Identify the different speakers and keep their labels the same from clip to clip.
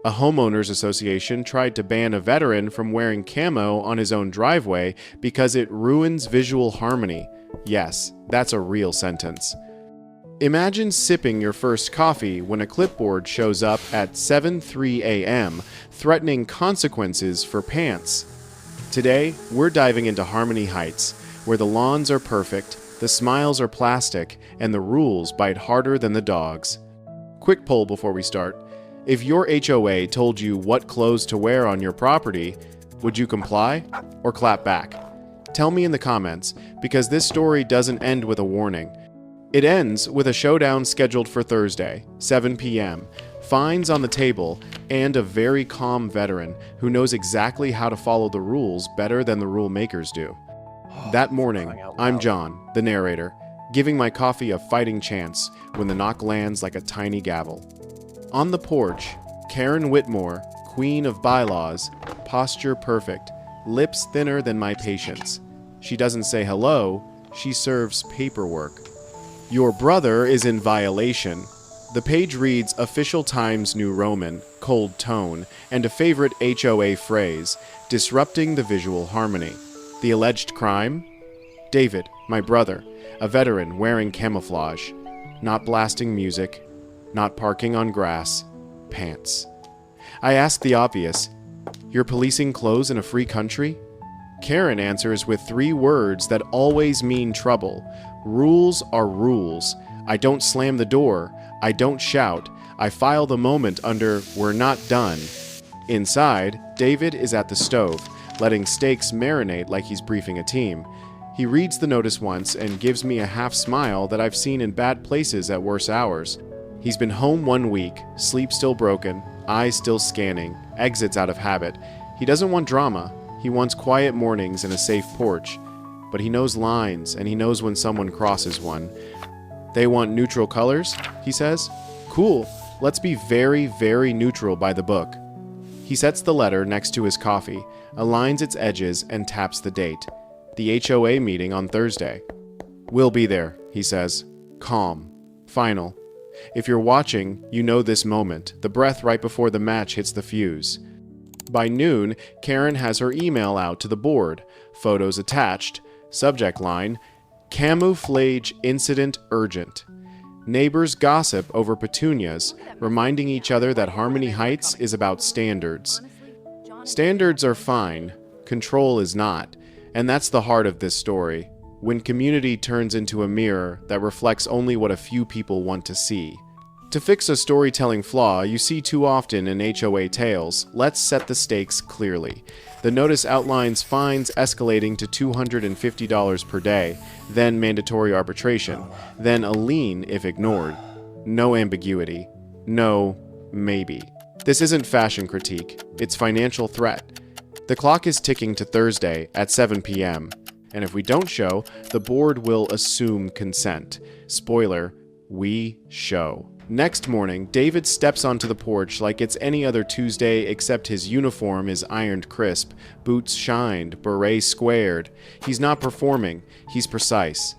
Speaker 1: A homeowners association tried to ban a veteran from wearing camo on his own driveway because it ruins visual harmony. Yes, that's a real sentence. Imagine sipping your first coffee when a clipboard shows up at 7:03 a.m., threatening consequences for pants. Today, we're diving into Harmony Heights, where the lawns are perfect, the smiles are plastic, and the rules bite harder than the dogs. Quick poll before we start. If your HOA told you what clothes to wear on your property, would you comply or clap back? Tell me in the comments, because this story doesn't end with a warning. It ends with a showdown scheduled for Thursday, 7 p.m., fines on the table, and a very calm veteran who knows exactly how to follow the rules better than the rule makers do. That morning, I'm John, the narrator, giving my coffee a fighting chance when the knock lands like a tiny gavel. On the porch, Karen Whitmore, queen of bylaws, posture perfect, lips thinner than my patience. She doesn't say hello, she serves paperwork. Your brother is in violation. The page reads Official Times New Roman, cold tone, and a favorite HOA phrase, disrupting the visual harmony. The alleged crime? David, my brother, a veteran wearing camouflage, not blasting music, not parking on grass, pants. I ask the obvious, you're policing clothes in a free country? Karen answers with 3 words that always mean trouble. Rules are rules. I don't slam the door. I don't shout. I file the moment under "We're not done." Inside, David is at the stove, letting steaks marinate like he's briefing a team. He reads the notice once and gives me a half smile that I've seen in bad places at worse hours. He's been home 1 week, sleep still broken, eyes still scanning, exits out of habit. He doesn't want drama. He wants quiet mornings and a safe porch. But he knows lines, and he knows when someone crosses one. They want neutral colors, he says. Cool, let's be very, very neutral by the book. He sets the letter next to his coffee, aligns its edges, and taps the date. The HOA meeting on Thursday. We'll be there, he says. Calm. Final. If you're watching, you know this moment, the breath right before the match hits the fuse. By noon, Karen has her email out to the board, photos attached, subject line, Camouflage Incident Urgent. Neighbors gossip over petunias, reminding each other that Harmony Heights is about standards. Standards are fine, control is not, and that's the heart of this story. When community turns into a mirror that reflects only what a few people want to see. To fix a storytelling flaw you see too often in HOA tales, let's set the stakes clearly. The notice outlines fines escalating to $250 per day, then mandatory arbitration, then a lien if ignored. No ambiguity. No, maybe. This isn't fashion critique, it's financial threat. The clock is ticking to Thursday at 7 p.m. And if we don't show, the board will assume consent. Spoiler, we show. Next morning, David steps onto the porch like it's any other Tuesday except his uniform is ironed crisp, boots shined, beret squared. He's not performing, he's precise.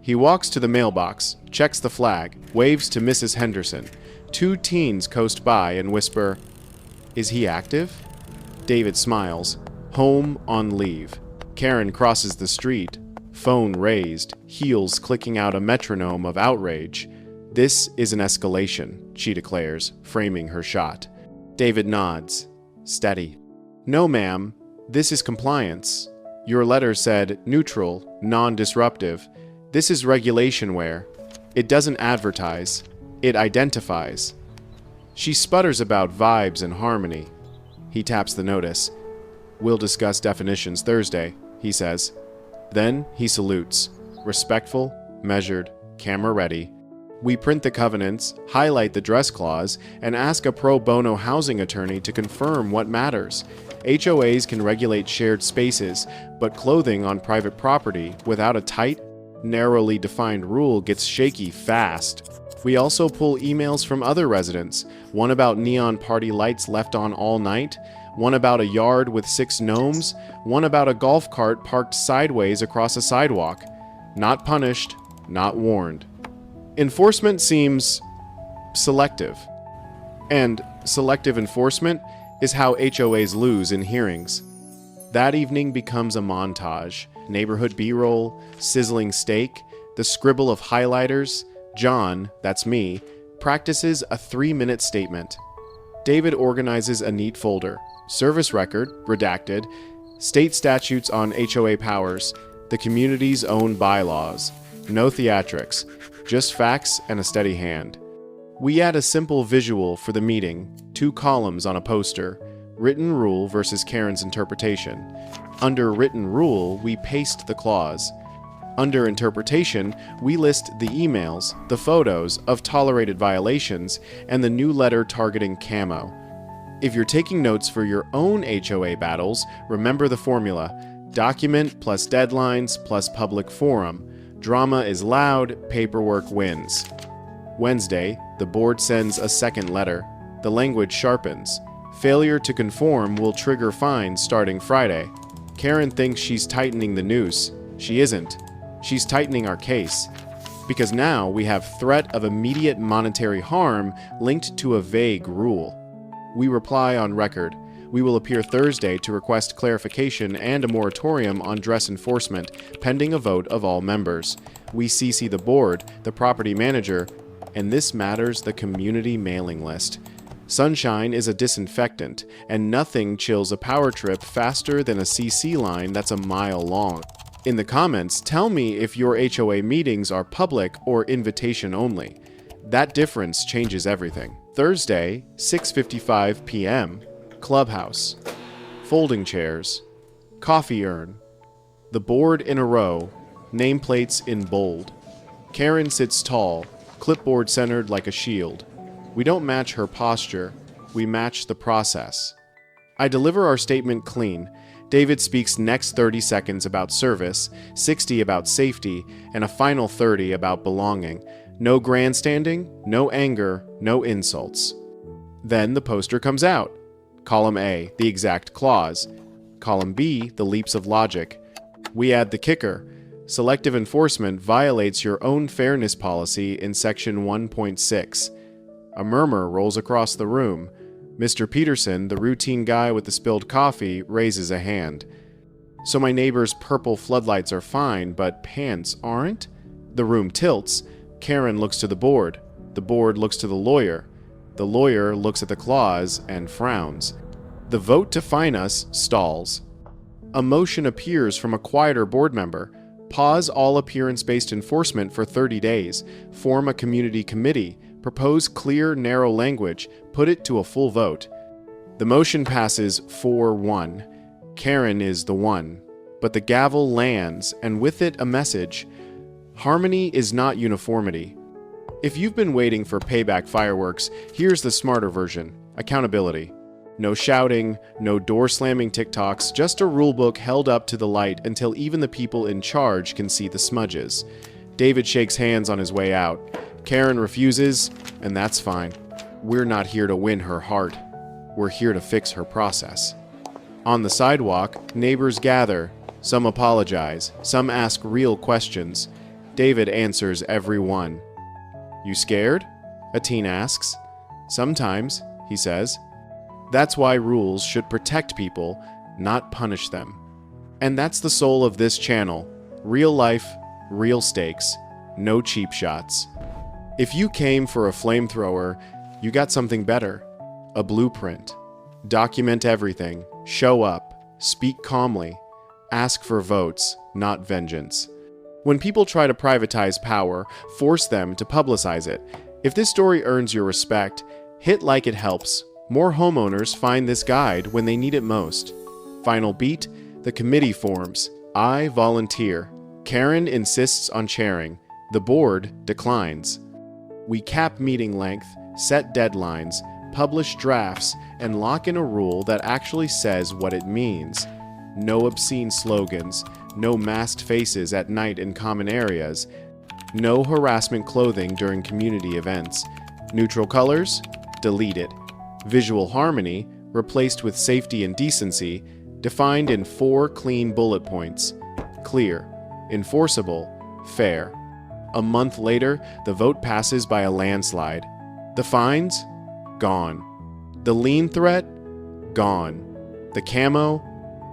Speaker 1: He walks to the mailbox, checks the flag, waves to Mrs. Henderson. 2 teens coast by and whisper, "Is he active?" David smiles. Home on leave. Karen crosses the street, phone raised, heels clicking out a metronome of outrage. This is an escalation, she declares, framing her shot. David nods. Steady. No, ma'am. This is compliance. Your letter said neutral, non-disruptive. This is regulation wear. It doesn't advertise. It identifies. She sputters about vibes and harmony. He taps the notice. We'll discuss definitions Thursday, he says. Then he salutes. Respectful, measured, camera ready. We print the covenants, highlight the dress clause, and ask a pro bono housing attorney to confirm what matters. HOAs can regulate shared spaces, but clothing on private property without a tight, narrowly defined rule gets shaky fast. We also pull emails from other residents, one about neon party lights left on all night, one about a yard with 6 gnomes, one about a golf cart parked sideways across a sidewalk. Not punished, not warned. Enforcement seems selective. And Selective enforcement is how HOAs lose in hearings. That evening becomes a montage. Neighborhood B-roll, sizzling steak, the scribble of highlighters. John, that's me, practices a 3-minute statement. David organizes a neat folder. Service record, redacted, state statutes on HOA powers, the community's own bylaws. No theatrics, just facts and a steady hand. We add a simple visual for the meeting, 2 columns on a poster, written rule versus Karen's interpretation. Under written rule, we paste the clause. Under interpretation, we list the emails, the photos of tolerated violations, and the new letter targeting Camo. If you're taking notes for your own HOA battles, remember the formula: document plus deadlines plus public forum. Drama is loud, paperwork wins. Wednesday, the board sends a second letter. The language sharpens. Failure to conform will trigger fines starting Friday. Karen thinks she's tightening the noose. She isn't. She's tightening our case. Because now we have threat of immediate monetary harm linked to a vague rule. We reply on record. We will appear Thursday to request clarification and a moratorium on dress enforcement, pending a vote of all members. We CC the board, the property manager, and this matters the community mailing list. Sunshine is a disinfectant, and nothing chills a power trip faster than a CC line that's a mile long. In the comments, tell me if your HOA meetings are public or invitation only. That difference changes everything. Thursday, 6:55 p.m., clubhouse, folding chairs, coffee urn, the board in a row, nameplates in bold. Karen sits tall, clipboard centered like a shield. We don't match her posture, we match the process. I deliver our statement clean. David speaks next 30 seconds about service, 60 about safety, and a final 30 about belonging. No grandstanding, no anger, no insults. Then the poster comes out. Column A, the exact clause. Column B, the leaps of logic. We add the kicker. Selective enforcement violates your own fairness policy in section 1.6. A murmur rolls across the room. Mr. Peterson, the routine guy with the spilled coffee, raises a hand. So my neighbor's purple floodlights are fine, but pants aren't? The room tilts. Karen looks to the board. The board looks to the lawyer. The lawyer looks at the clause and frowns. The vote to fine us stalls. A motion appears from a quieter board member. Pause all appearance-based enforcement for 30 days. Form a community committee. Propose clear, narrow language. Put it to a full vote. The motion passes 4-1. Karen is the one. But the gavel lands, and with it a message. Harmony is not uniformity. If you've been waiting for payback fireworks, here's the smarter version: accountability. No shouting, no door-slamming TikToks, just a rulebook held up to the light until even the people in charge can see the smudges. David shakes hands on his way out. Karen refuses, and that's fine. We're not here to win her heart. We're here to fix her process. On the sidewalk, neighbors gather. Some apologize. Some ask real questions. David answers every one. "You scared?" a teen asks. "Sometimes," he says. That's why rules should protect people, not punish them. And that's the soul of this channel. Real life, real stakes, no cheap shots. If you came for a flamethrower, you got something better. A blueprint. Document everything, show up, speak calmly, ask for votes, not vengeance. When people try to privatize power, force them to publicize it. If this story earns your respect, hit like it helps. More homeowners find this guide when they need it most. Final beat, the committee forms. I volunteer. Karen insists on chairing. The board declines. We cap meeting length, set deadlines, publish drafts, and lock in a rule that actually says what it means. No obscene slogans, no masked faces at night in common areas, no harassment clothing during community events. Neutral colors? Deleted. Visual harmony, replaced with safety and decency, defined in 4 clean bullet points. Clear, enforceable, fair. A month later, the vote passes by a landslide. The fines? Gone. The lean threat? Gone. The camo?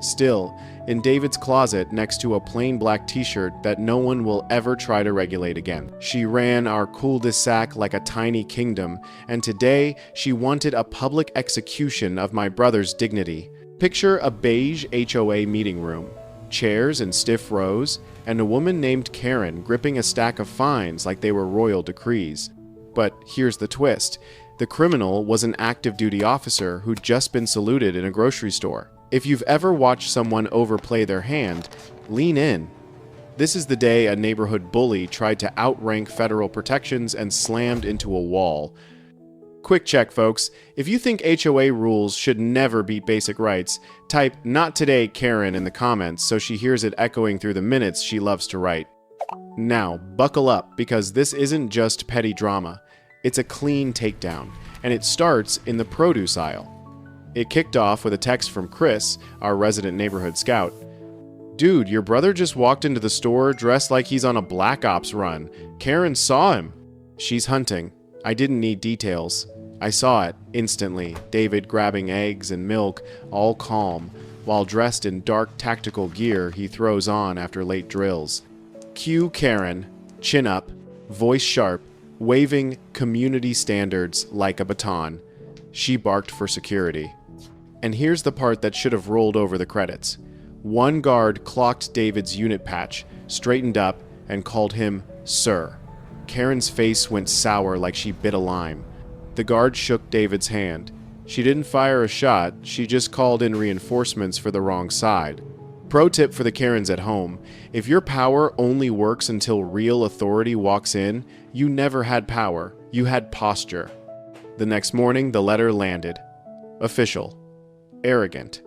Speaker 1: Still in David's closet next to a plain black t-shirt that no one will ever try to regulate again. She ran our cul-de-sac like a tiny kingdom, and today she wanted a public execution of my brother's dignity. Picture a beige HOA meeting room, chairs in stiff rows, and a woman named Karen gripping a stack of fines like they were royal decrees. But here's the twist. The criminal was an active duty officer who'd just been saluted in a grocery store. If you've ever watched someone overplay their hand, lean in. This is the day a neighborhood bully tried to outrank federal protections and slammed into a wall. Quick check, folks. If you think HOA rules should never beat basic rights, type "Not today, Karen" in the comments so she hears it echoing through the minutes she loves to write. Now, buckle up, because this isn't just petty drama. It's a clean takedown, and it starts in the produce aisle. It kicked off with a text from Chris, our resident neighborhood scout. "Dude, your brother just walked into the store dressed like he's on a Black Ops run. Karen saw him." "She's hunting. I didn't need details. I saw it instantly, David grabbing eggs and milk, all calm, while dressed in dark tactical gear he throws on after late drills. Cue Karen, chin up, voice sharp, waving community standards like a baton. She barked for security. And here's the part that should have rolled over the credits. One guard clocked David's unit patch, straightened up, and called him Sir. Karen's face went sour like she bit a lime. The guard shook David's hand. She didn't fire a shot, she just called in reinforcements for the wrong side. Pro tip for the Karens at home: if your power only works until real authority walks in, you never had power, you had posture. The next morning, the letter landed. Official. Arrogant.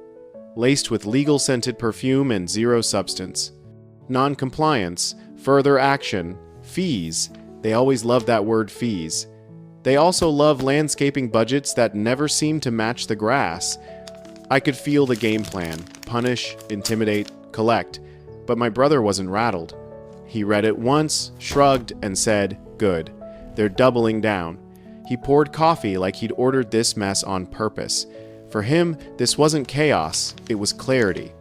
Speaker 1: Laced with legal-scented perfume and zero substance. Non-compliance. Further action. Fees. They always love that word, fees. They also love landscaping budgets that never seem to match the grass. I could feel the game plan. Punish, intimidate, collect. But my brother wasn't rattled. He read it once, shrugged, and said, "Good. They're doubling down." He poured coffee like he'd ordered this mess on purpose. For him, this wasn't chaos, it was clarity.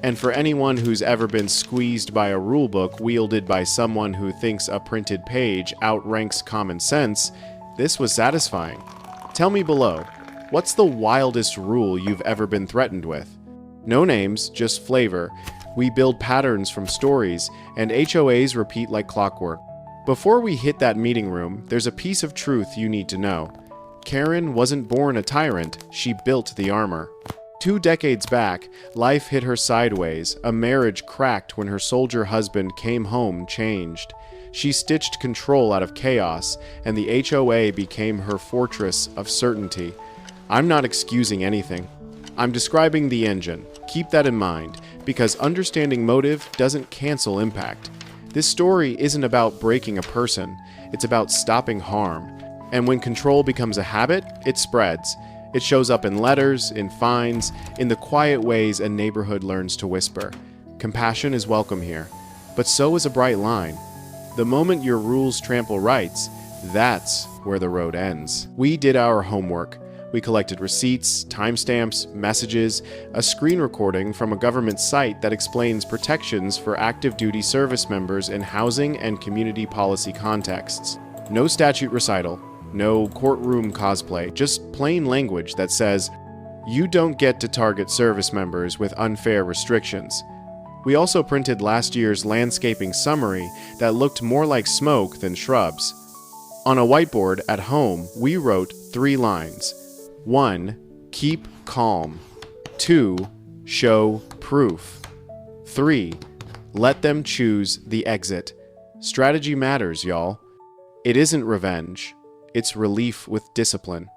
Speaker 1: And for anyone who's ever been squeezed by a rulebook wielded by someone who thinks a printed page outranks common sense, this was satisfying. Tell me below, what's the wildest rule you've ever been threatened with? No names, just flavor. We build patterns from stories, and HOAs repeat like clockwork. Before we hit that meeting room, there's a piece of truth you need to know. Karen wasn't born a tyrant, she built the armor. 2 decades back, life hit her sideways, a marriage cracked when her soldier husband came home changed. She stitched control out of chaos, and the HOA became her fortress of certainty. I'm not excusing anything. I'm describing the engine. Keep that in mind, because understanding motive doesn't cancel impact. This story isn't about breaking a person, it's about stopping harm. And when control becomes a habit, it spreads. It shows up in letters, in fines, in the quiet ways a neighborhood learns to whisper. Compassion is welcome here, but so is a bright line. The moment your rules trample rights, that's where the road ends. We did our homework. We collected receipts, timestamps, messages, a screen recording from a government site that explains protections for active duty service members in housing and community policy contexts. No statute recital, no courtroom cosplay, just plain language that says, you don't get to target service members with unfair restrictions. We also printed last year's landscaping summary that looked more like smoke than shrubs. On a whiteboard at home, we wrote 3 lines. 1. Keep calm. 2. Show proof. 3. Let them choose the exit. Strategy matters, y'all. It isn't revenge. It's relief with discipline.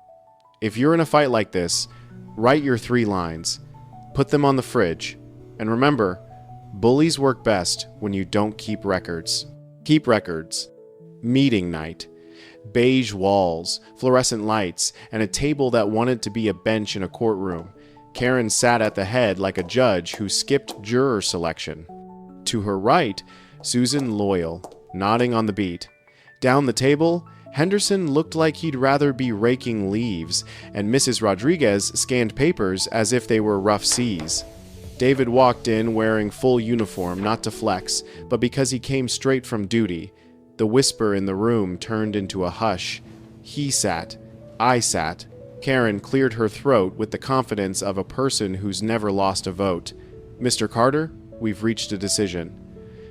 Speaker 1: If you're in a fight like this, write your 3 lines. Put them on the fridge. And remember, bullies work best when you don't keep records. Keep records. Meeting night. Beige walls, fluorescent lights, and a table that wanted to be a bench in a courtroom. Karen sat at the head like a judge who skipped juror selection. To her right, Susan Loyal, nodding on the beat. Down the table, Henderson looked like he'd rather be raking leaves, and Mrs. Rodriguez scanned papers as if they were rough seas. David walked in wearing full uniform, not to flex, but because he came straight from duty. The whisper in the room turned into a hush. He sat. I sat. Karen cleared her throat with the confidence of a person who's never lost a vote. "Mr. Carter, we've reached a decision."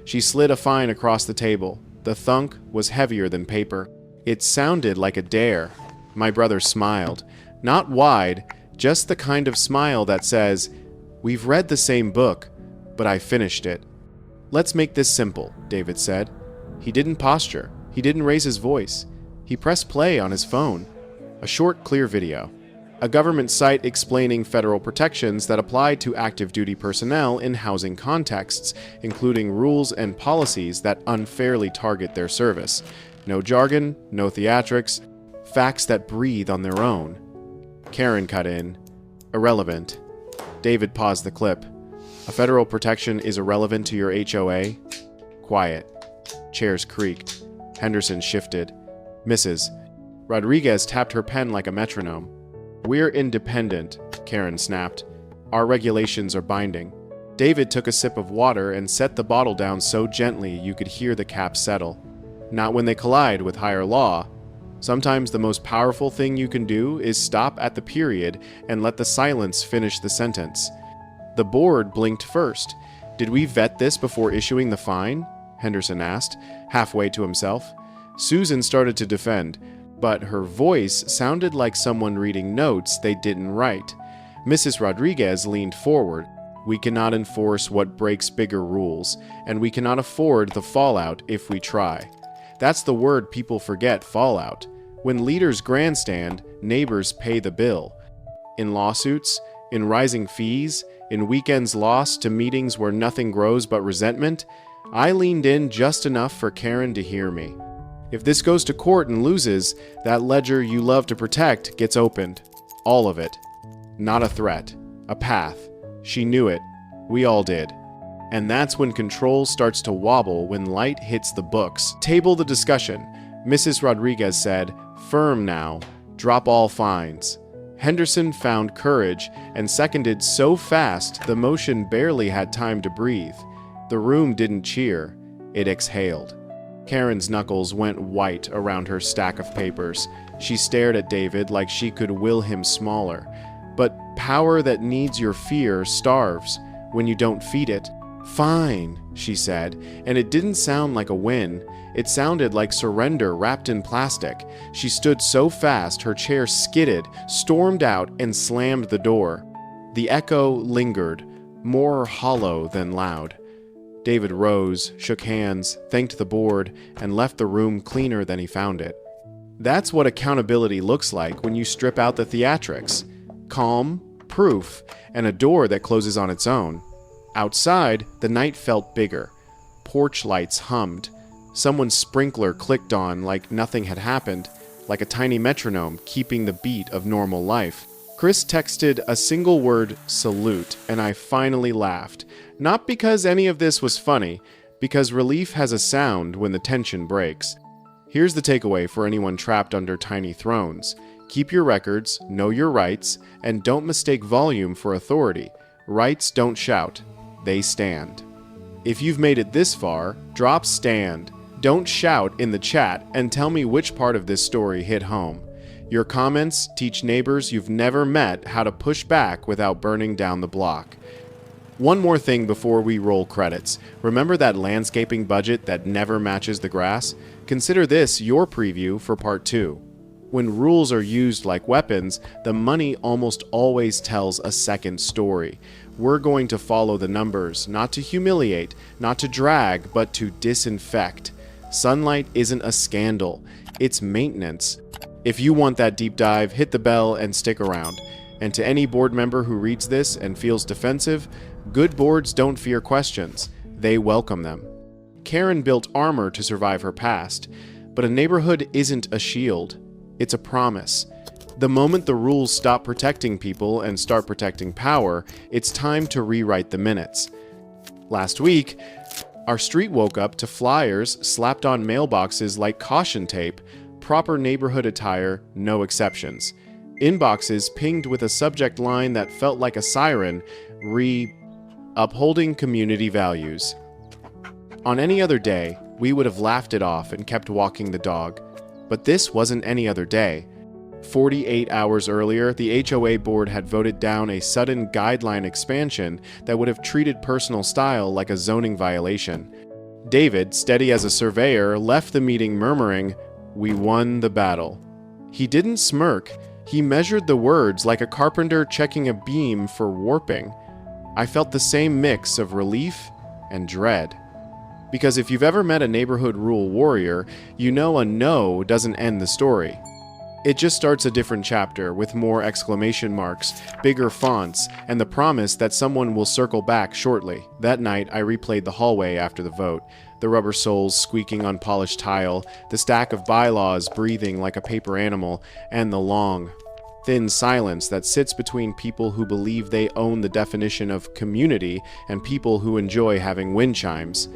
Speaker 1: She slid a fine across the table. The thunk was heavier than paper. It sounded like a dare. My brother smiled. Not wide, just the kind of smile that says, "We've read the same book, but I finished it." "Let's make this simple," David said. He didn't posture. He didn't raise his voice. He pressed play on his phone. A short, clear video. A government site explaining federal protections that apply to active duty personnel in housing contexts, including rules and policies that unfairly target their service. No jargon, no theatrics, facts that breathe on their own. Karen cut in. "Irrelevant." David paused the clip. "A federal protection is irrelevant to your HOA?" Quiet. Chairs creaked. Henderson shifted. "Mrs." Rodriguez tapped her pen like a metronome. "We're independent," Karen snapped. "Our regulations are binding." David took a sip of water and set the bottle down so gently you could hear the cap settle. "Not when they collide with higher law. Sometimes the most powerful thing you can do is stop at the period and let the silence finish the sentence." The board blinked first. "Did we vet this before issuing the fine?" Henderson asked, halfway to himself. Susan started to defend, but her voice sounded like someone reading notes they didn't write. Mrs. Rodriguez leaned forward. "We cannot enforce what breaks bigger rules, and we cannot afford the fallout if we try." That's the word people forget, fallout. When leaders grandstand, neighbors pay the bill. In lawsuits, in rising fees, in weekends lost to meetings where nothing grows but resentment, I leaned in just enough for Karen to hear me. If this goes to court and loses, that ledger you love to protect gets opened. All of it. Not a threat. A path. She knew it. We all did. And that's when control starts to wobble when light hits the books. "Table the discussion," Mrs. Rodriguez said. "Firm now. Drop all fines." Henderson found courage and seconded so fast the motion barely had time to breathe. The room didn't cheer. It exhaled. Karen's knuckles went white around her stack of papers. She stared at David like she could will him smaller. But power that needs your fear starves when you don't feed it. "Fine," she said, and it didn't sound like a win. It sounded like surrender wrapped in plastic. She stood so fast her chair skidded, stormed out, and slammed the door. The echo lingered, more hollow than loud. David rose, shook hands, thanked the board, and left the room cleaner than he found it. That's what accountability looks like when you strip out the theatrics. Calm, proof, and a door that closes on its own. Outside, the night felt bigger. Porch lights hummed. Someone's sprinkler clicked on like nothing had happened, like a tiny metronome keeping the beat of normal life. Chris texted a single word, "salute," and I finally laughed. Not because any of this was funny, because relief has a sound when the tension breaks. Here's the takeaway for anyone trapped under tiny thrones. Keep your records, know your rights, and don't mistake volume for authority. Rights don't shout. They stand. If you've made it this far, drop "stand." Don't shout in the chat and tell me which part of this story hit home. Your comments teach neighbors you've never met how to push back without burning down the block. One more thing before we roll credits. Remember that landscaping budget that never matches the grass? Consider this your preview for part 2. When rules are used like weapons, the money almost always tells a second story. We're going to follow the numbers, not to humiliate, not to drag, but to disinfect. Sunlight isn't a scandal, it's maintenance. If you want that deep dive, hit the bell and stick around. And to any board member who reads this and feels defensive, good boards don't fear questions, they welcome them. Karen built armor to survive her past, but a neighborhood isn't a shield, it's a promise. The moment the rules stop protecting people and start protecting power, it's time to rewrite the minutes. Last week, our street woke up to flyers slapped on mailboxes like caution tape, proper neighborhood attire, no exceptions. Inboxes pinged with a subject line that felt like a siren, upholding community values. On any other day, we would have laughed it off and kept walking the dog. But this wasn't any other day. 48 hours earlier, the HOA board had voted down a sudden guideline expansion that would have treated personal style like a zoning violation. David, steady as a surveyor, left the meeting murmuring, "We won the battle." He didn't smirk. He measured the words like a carpenter checking a beam for warping. I felt the same mix of relief and dread. Because if you've ever met a neighborhood rule warrior, you know a no doesn't end the story. It just starts a different chapter with more exclamation marks, bigger fonts, and the promise that someone will circle back shortly. That night, I replayed the hallway after the vote, the rubber soles squeaking on polished tile, the stack of bylaws breathing like a paper animal, and the long, thin silence that sits between people who believe they own the definition of community and people who enjoy having wind chimes.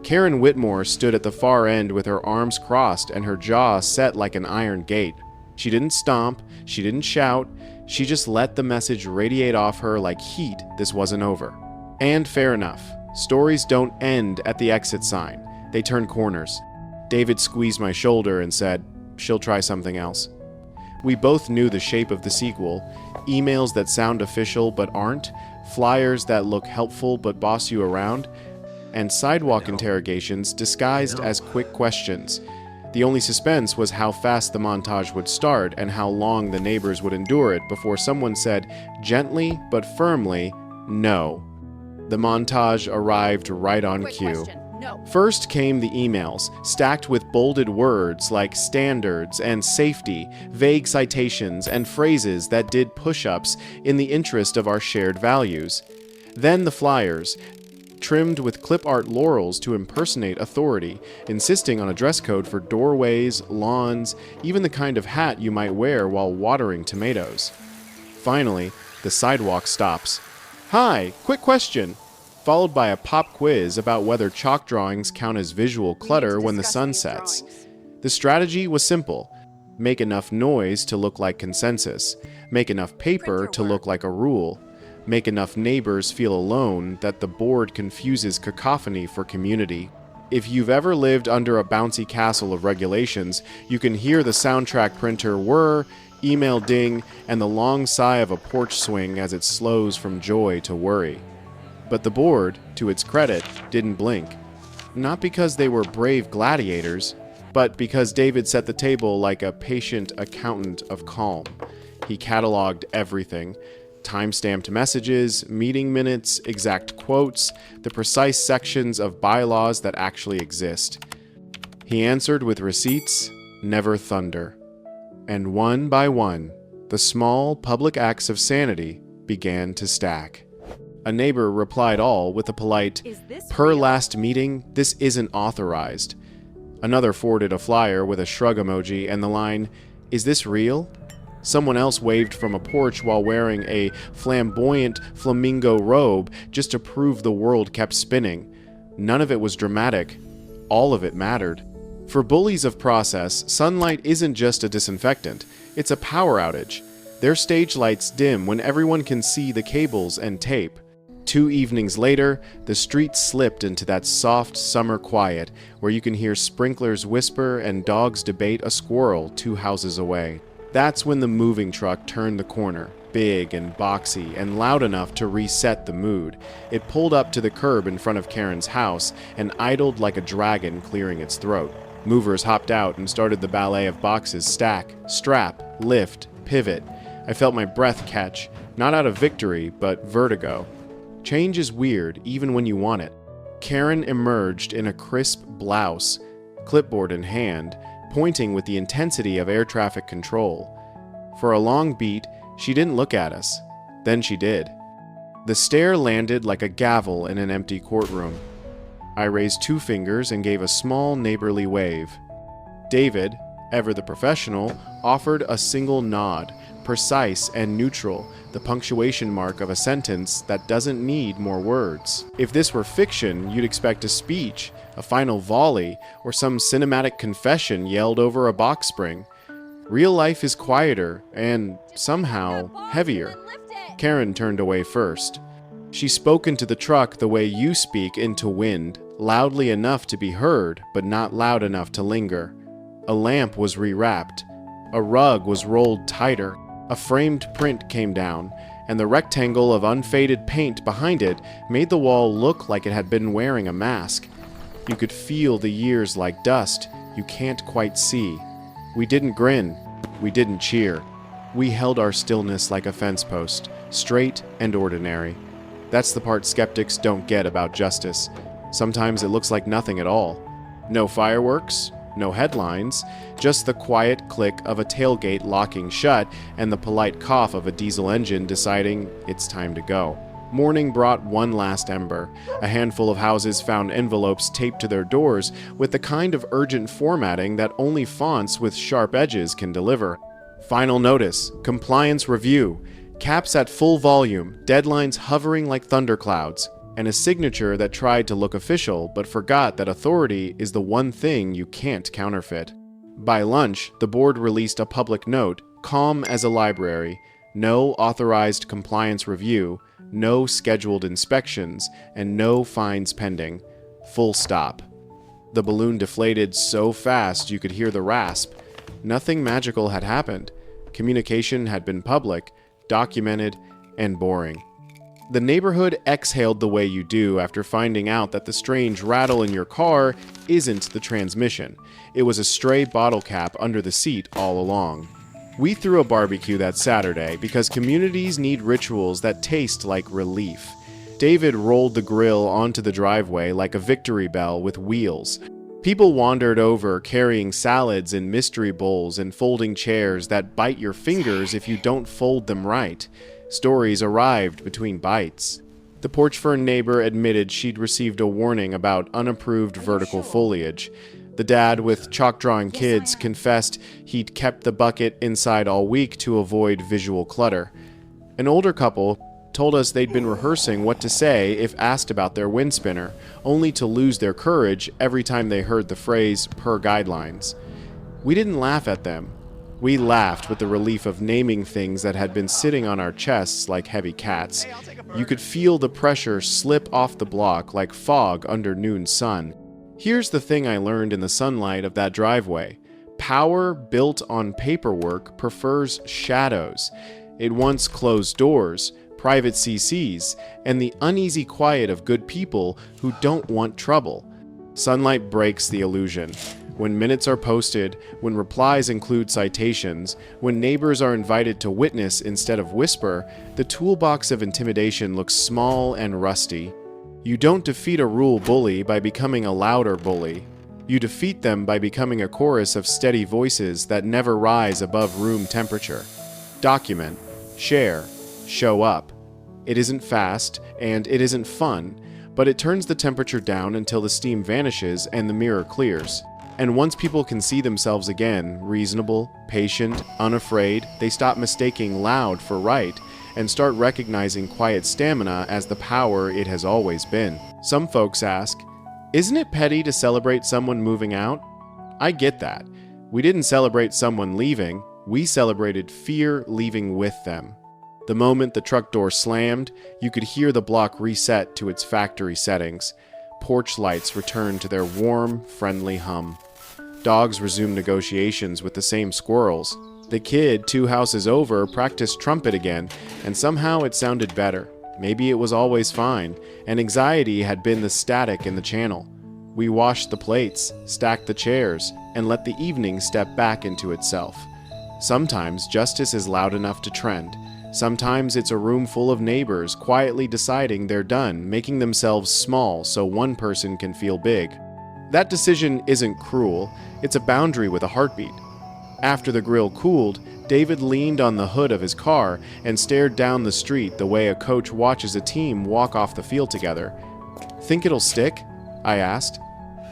Speaker 1: Karen Whitmore stood at the far end with her arms crossed and her jaw set like an iron gate. She didn't stomp, she didn't shout, she just let the message radiate off her like heat. This wasn't over. And fair enough. Stories don't end at the exit sign. They turn corners. David squeezed my shoulder and said, "She'll try something else." We both knew the shape of the sequel. Emails that sound official but aren't, flyers that look helpful but boss you around, and sidewalk interrogations disguised as quick questions. The only suspense was how fast the montage would start and how long the neighbors would endure it before someone said, gently but firmly, no. The montage arrived right on cue.
Speaker 2: No.
Speaker 1: First came the emails, stacked with bolded words like standards and safety, vague citations, and phrases that did push-ups in the interest of our shared values. Then the flyers, trimmed with clip art laurels to impersonate authority, insisting on a dress code for doorways, lawns, even the kind of hat you might wear while watering tomatoes. Finally, the sidewalk stops. "Hi, quick question," followed by a pop quiz about whether chalk drawings count as visual clutter when the sun sets. The strategy was simple. Make enough noise to look like consensus. Make enough paper to look like a rule. Make enough neighbors feel alone that the board confuses cacophony for community. If you've ever lived under a bouncy castle of regulations, you can hear the soundtrack printer whir, email ding, and the long sigh of a porch swing as it slows from joy to worry. But the board, to its credit, didn't blink. Not because they were brave gladiators, but because David set the table like a patient accountant of calm. He cataloged everything. Time-stamped messages, meeting minutes, exact quotes, the precise sections of bylaws that actually exist. He answered with receipts, never thunder. And one by one, the small public acts of sanity began to stack. A neighbor replied all with a polite, "Per last meeting, this isn't authorized." Another forwarded a flyer with a shrug emoji and the line, "Is this real?" Someone else waved from a porch while wearing a flamboyant flamingo robe just to prove the world kept spinning. None of it was dramatic. All of it mattered. For bullies of process, sunlight isn't just a disinfectant. It's a power outage. Their stage lights dim when everyone can see the cables and tape. 2 evenings later, the street slipped into that soft summer quiet where you can hear sprinklers whisper and dogs debate a squirrel 2 houses away. That's when the moving truck turned the corner, big and boxy and loud enough to reset the mood. It pulled up to the curb in front of Karen's house and idled like a dragon clearing its throat. Movers hopped out and started the ballet of boxes stack, strap, lift, pivot. I felt my breath catch, not out of victory, but vertigo. Change is weird, even when you want it. Karen emerged in a crisp blouse, clipboard in hand, pointing with the intensity of air traffic control. For a long beat, she didn't look at us. Then she did. The stare landed like a gavel in an empty courtroom. I raised 2 fingers and gave a small neighborly wave. David, ever the professional, offered a single nod, precise and neutral, the punctuation mark of a sentence that doesn't need more words. If this were fiction, you'd expect a speech, a final volley, or some cinematic confession yelled over a box spring. Real life is quieter and, somehow, heavier. Karen turned away first. She spoke into the truck the way you speak into wind, loudly enough to be heard, but not loud enough to linger. A lamp was rewrapped. A rug was rolled tighter. A framed print came down, and the rectangle of unfaded paint behind it made the wall look like it had been wearing a mask. You could feel the years like dust you can't quite see. We didn't grin. We didn't cheer. We held our stillness like a fence post, straight and ordinary. That's the part skeptics don't get about justice. Sometimes it looks like nothing at all. No fireworks, no headlines, just the quiet click of a tailgate locking shut and the polite cough of a diesel engine deciding it's time to go. Morning brought one last ember. A handful of houses found envelopes taped to their doors with the kind of urgent formatting that only fonts with sharp edges can deliver. Final notice, compliance review, caps at full volume, deadlines hovering like thunderclouds, and a signature that tried to look official but forgot that authority is the one thing you can't counterfeit. By lunch, the board released a public note, calm as a library, no authorized compliance review, no scheduled inspections, and no fines pending. Full stop. The balloon deflated so fast you could hear the rasp. Nothing magical had happened. Communication had been public, documented, and boring. The neighborhood exhaled the way you do after finding out that the strange rattle in your car isn't the transmission. It was a stray bottle cap under the seat all along. We threw a barbecue that Saturday because communities need rituals that taste like relief. David rolled the grill onto the driveway like a victory bell with wheels. People wandered over carrying salads in mystery bowls and folding chairs that bite your fingers if you don't fold them right. Stories arrived between bites. The porch fern neighbor admitted she'd received a warning about unapproved vertical foliage. The dad with chalk-drawing kids confessed he'd kept the bucket inside all week to avoid visual clutter. An older couple told us they'd been rehearsing what to say if asked about their wind spinner, only to lose their courage every time they heard the phrase "per guidelines." We didn't laugh at them. We laughed with the relief of naming things that had been sitting on our chests like heavy cats. You could feel the pressure slip off the block like fog under noon sun. Here's the thing I learned in the sunlight of that driveway. Power built on paperwork prefers shadows. It wants closed doors, private CCs, and the uneasy quiet of good people who don't want trouble. Sunlight breaks the illusion. When minutes are posted, when replies include citations, when neighbors are invited to witness instead of whisper, the toolbox of intimidation looks small and rusty. You don't defeat a rule bully by becoming a louder bully. You defeat them by becoming a chorus of steady voices that never rise above room temperature. Document, share, show up. It isn't fast, and it isn't fun, but it turns the temperature down until the steam vanishes and the mirror clears. And once people can see themselves again, reasonable, patient, unafraid, they stop mistaking loud for right and start recognizing quiet stamina as the power it has always been. Some folks ask, isn't it petty to celebrate someone moving out? I get that. We didn't celebrate someone leaving, we celebrated fear leaving with them. The moment the truck door slammed, you could hear the block reset to its factory settings. Porch lights returned to their warm, friendly hum. Dogs resumed negotiations with the same squirrels. The kid, 2 houses over, practiced trumpet again, and somehow it sounded better. Maybe it was always fine, and anxiety had been the static in the channel. We washed the plates, stacked the chairs, and let the evening step back into itself. Sometimes justice is loud enough to trend. Sometimes it's a room full of neighbors quietly deciding they're done, making themselves small so one person can feel big. That decision isn't cruel, it's a boundary with a heartbeat. After the grill cooled, David leaned on the hood of his car and stared down the street the way a coach watches a team walk off the field together. Think it'll stick? I asked.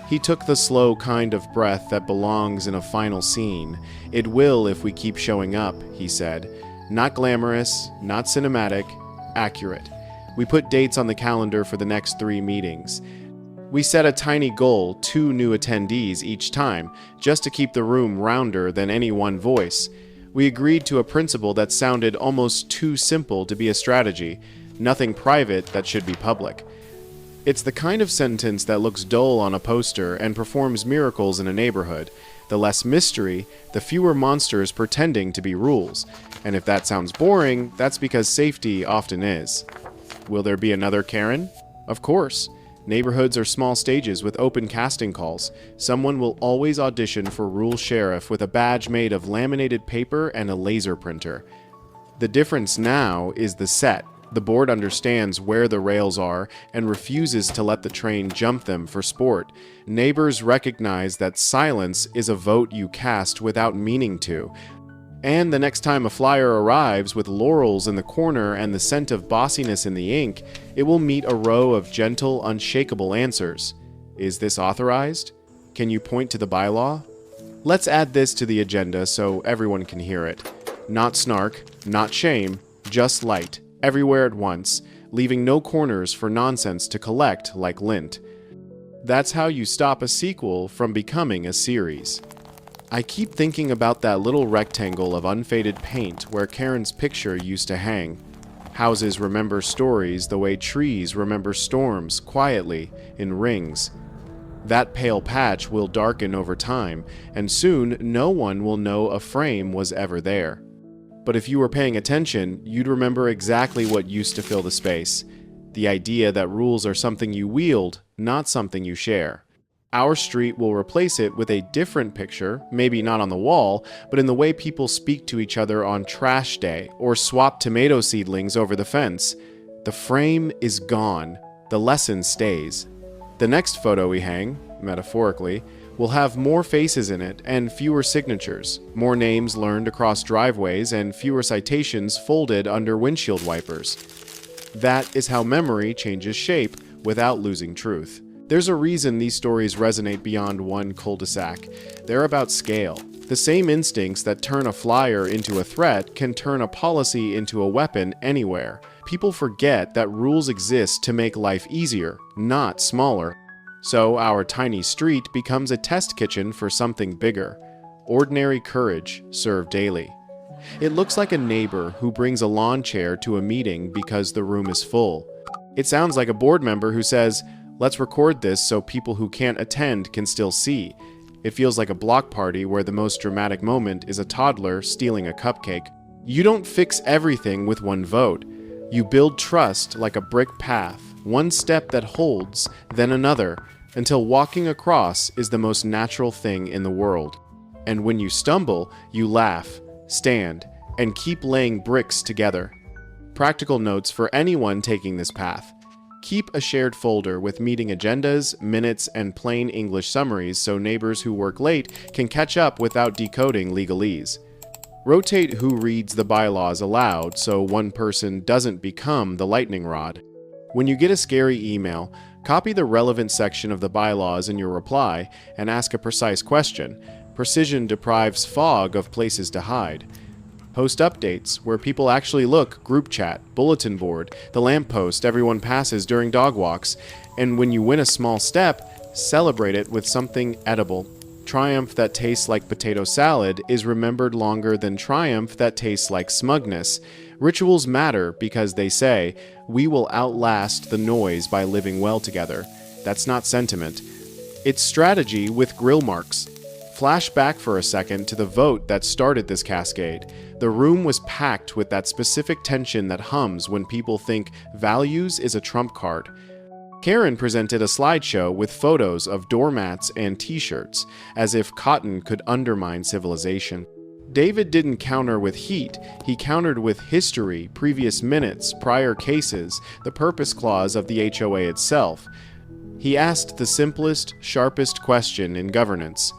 Speaker 1: He took the slow kind of breath that belongs in a final scene. It will if we keep showing up, he said. Not glamorous, not cinematic, accurate. We put dates on the calendar for the next 3 meetings. We set a tiny goal, 2 new attendees each time, just to keep the room rounder than any one voice. We agreed to a principle that sounded almost too simple to be a strategy, nothing private that should be public. It's the kind of sentence that looks dull on a poster and performs miracles in a neighborhood. The less mystery, the fewer monsters pretending to be rules. And if that sounds boring, that's because safety often is. Will there be another Karen? Of course. Neighborhoods are small stages with open casting calls. Someone will always audition for Rule Sheriff with a badge made of laminated paper and a laser printer. The difference now is the set. The board understands where the rails are and refuses to let the train jump them for sport. Neighbors recognize that silence is a vote you cast without meaning to. And the next time a flyer arrives with laurels in the corner and the scent of bossiness in the ink, it will meet a row of gentle, unshakable answers. Is this authorized? Can you point to the bylaw? Let's add this to the agenda so everyone can hear it. Not snark, not shame, just light, everywhere at once, leaving no corners for nonsense to collect like lint. That's how you stop a sequel from becoming a series. I keep thinking about that little rectangle of unfaded paint where Karen's picture used to hang. Houses remember stories the way trees remember storms, quietly, in rings. That pale patch will darken over time, and soon no one will know a frame was ever there. But if you were paying attention, you'd remember exactly what used to fill the space. The idea that rules are something you wield, not something you share. Our street will replace it with a different picture, maybe not on the wall, but in the way people speak to each other on trash day or swap tomato seedlings over the fence. The frame is gone. The lesson stays. The next photo we hang, metaphorically, will have more faces in it and fewer signatures, more names learned across driveways and fewer citations folded under windshield wipers. That is how memory changes shape without losing truth. There's a reason these stories resonate beyond one cul-de-sac. They're about scale. The same instincts that turn a flyer into a threat can turn a policy into a weapon anywhere. People forget that rules exist to make life easier, not smaller. So our tiny street becomes a test kitchen for something bigger. Ordinary courage served daily. It looks like a neighbor who brings a lawn chair to a meeting because the room is full. It sounds like a board member who says, "Let's record this so people who can't attend can still see." It feels like a block party where the most dramatic moment is a toddler stealing a cupcake. You don't fix everything with one vote. You build trust like a brick path, one step that holds, then another, until walking across is the most natural thing in the world. And when you stumble, you laugh, stand, and keep laying bricks together. Practical notes for anyone taking this path. Keep a shared folder with meeting agendas, minutes, and plain English summaries so neighbors who work late can catch up without decoding legalese. Rotate who reads the bylaws aloud so one person doesn't become the lightning rod. When you get a scary email, copy the relevant section of the bylaws in your reply and ask a precise question. Precision deprives fog of places to hide. Post updates where people actually look: group chat, bulletin board, the lamppost everyone passes during dog walks. And when you win a small step, celebrate it with something edible. Triumph that tastes like potato salad is remembered longer than triumph that tastes like smugness. Rituals matter because they say, we will outlast the noise by living well together. That's not sentiment. It's strategy with grill marks. Flash back for a second to the vote that started this cascade. The room was packed with that specific tension that hums when people think values is a trump card. Karen presented a slideshow with photos of doormats and t-shirts, as if cotton could undermine civilization. David didn't counter with heat, he countered with history, previous minutes, prior cases, the purpose clause of the HOA itself. He asked the simplest, sharpest question in governance.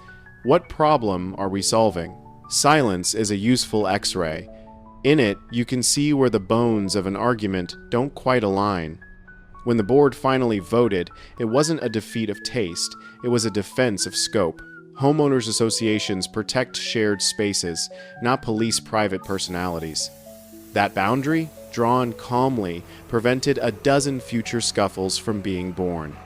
Speaker 1: What problem are we solving? Silence is a useful X-ray. In it, you can see where the bones of an argument don't quite align. When the board finally voted, it wasn't a defeat of taste, it was a defense of scope. Homeowners associations protect shared spaces, not police private personalities. That boundary, drawn calmly, prevented a dozen future scuffles from being born.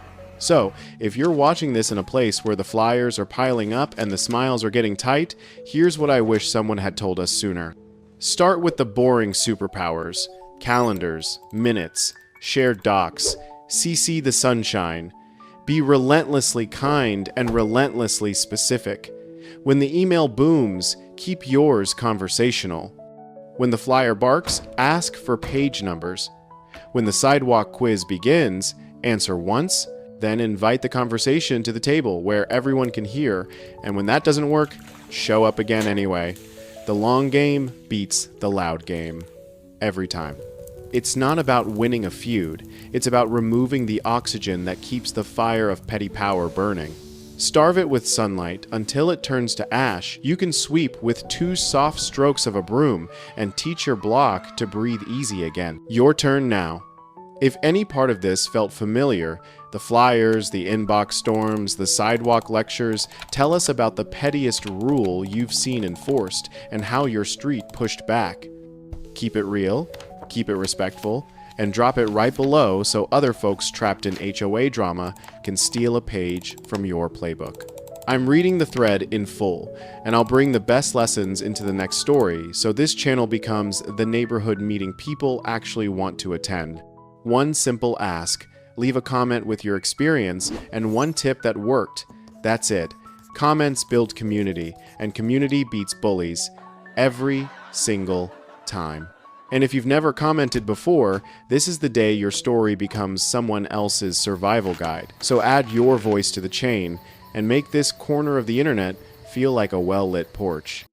Speaker 1: So, if you're watching this in a place where the flyers are piling up and the smiles are getting tight, here's what I wish someone had told us sooner. Start with the boring superpowers: calendars, minutes, shared docs, CC the sunshine. Be relentlessly kind and relentlessly specific. When the email booms, keep yours conversational. When the flyer barks, ask for page numbers. When the sidewalk quiz begins, answer once, then invite the conversation to the table where everyone can hear, and when that doesn't work, show up again anyway. The long game beats the loud game. Every time. It's not about winning a feud, it's about removing the oxygen that keeps the fire of petty power burning. Starve it with sunlight until it turns to ash. You can sweep with 2 soft strokes of a broom and teach your block to breathe easy again. Your turn now. If any part of this felt familiar, the flyers, the inbox storms, the sidewalk lectures, tell us about the pettiest rule you've seen enforced and how your street pushed back. Keep it real, keep it respectful, and drop it right below so other folks trapped in HOA drama can steal a page from your playbook. I'm reading the thread in full, and I'll bring the best lessons into the next story so this channel becomes the neighborhood meeting people actually want to attend. One simple ask: leave a comment with your experience and one tip that worked. That's it. Comments build community, and community beats bullies every single time. And if you've never commented before, this is the day your story becomes someone else's survival guide. So add your voice to the chain and make this corner of the internet feel like a well-lit porch.